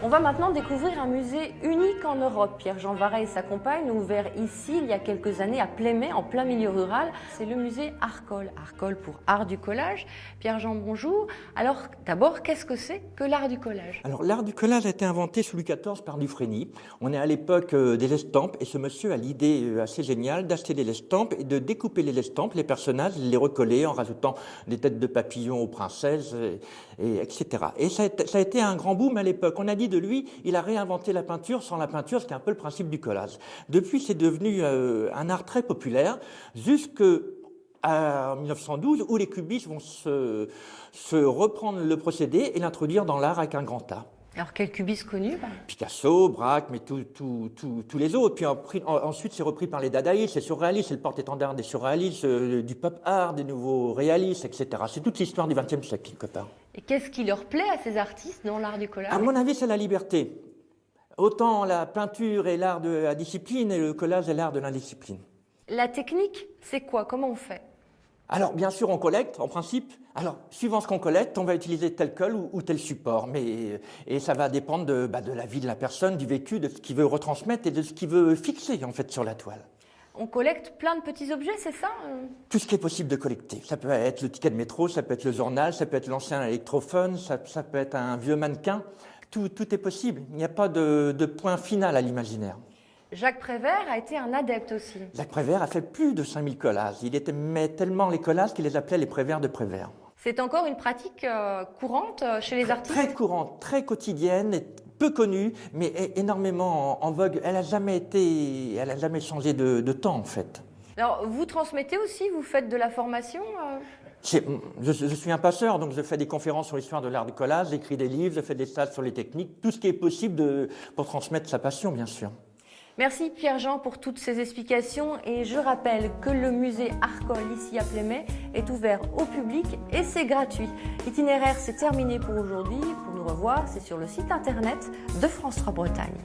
On va maintenant découvrir un musée unique en Europe. Pierre-Jean Varret et sa compagne ont ouvert ici, il y a quelques années, à Plémé, en plein milieu rural. C'est le musée Arcole. Arcole pour art du collage. Pierre-Jean, bonjour. Alors, d'abord, qu'est-ce que c'est que l'art du collage? Alors, l'art du collage a été inventé sous Louis XIV par Dufresne. On est à l'époque des estampes et ce monsieur a l'idée assez géniale d'acheter des estampes et de découper les estampes, les personnages, les recoller en rajoutant des têtes de papillons aux princesses, etc. Et ça a été un grand boom à l'époque. On a dit de lui, il a réinventé la peinture sans la peinture, c'était un peu le principe du collage. Depuis, c'est devenu un art très populaire, jusqu'à 1912, où les cubistes vont se reprendre le procédé et l'introduire dans l'art avec un grand A. Alors, quel cubiste connu? Picasso, Braque, mais tous les autres. Puis ensuite, c'est repris par les dadaïstes, les surréalistes, c'est le porte-étendard des surréalistes, du pop art, des nouveaux réalistes, etc. C'est toute l'histoire du XXe siècle, quelque part. Et qu'est-ce qui leur plaît à ces artistes dans l'art du collage? À mon avis, c'est la liberté. Autant la peinture est l'art de la discipline et le collage est l'art de l'indiscipline. La technique, c'est quoi? Comment on fait? Alors, bien sûr, on collecte, en principe. Alors, suivant ce qu'on collecte, on va utiliser tel colle ou tel support. Et ça va dépendre de la vie de la personne, du vécu, de ce qu'il veut retransmettre et de ce qu'il veut fixer, en fait, sur la toile. On collecte plein de petits objets, c'est ça? Tout ce qui est possible de collecter. Ça peut être le ticket de métro, ça peut être le journal, ça peut être l'ancien électrophone, ça peut être un vieux mannequin. Tout est possible. Il n'y a pas de point final à l'imaginaire. Jacques Prévert a été un adepte aussi. Jacques Prévert a fait plus de 5000 collages. Il aimait tellement les collages qu'il les appelait les Prévert de Prévert. C'est encore une pratique courante chez les artistes? Très courante, très quotidienne, et peu connue, mais énormément en vogue. Elle n'a jamais changé de temps, en fait. Alors, vous transmettez aussi, vous faites de la formation Je suis un passeur, donc je fais des conférences sur l'histoire de l'art du collage, j'écris des livres, je fais des stages sur les techniques, tout ce qui est possible pour transmettre sa passion, bien sûr. Merci Pierre-Jean pour toutes ces explications et je rappelle que le musée Arcole ici à Plémé est ouvert au public et c'est gratuit. L'itinéraire c'est terminé pour aujourd'hui. Pour nous revoir, c'est sur le site internet de France 3 Bretagne.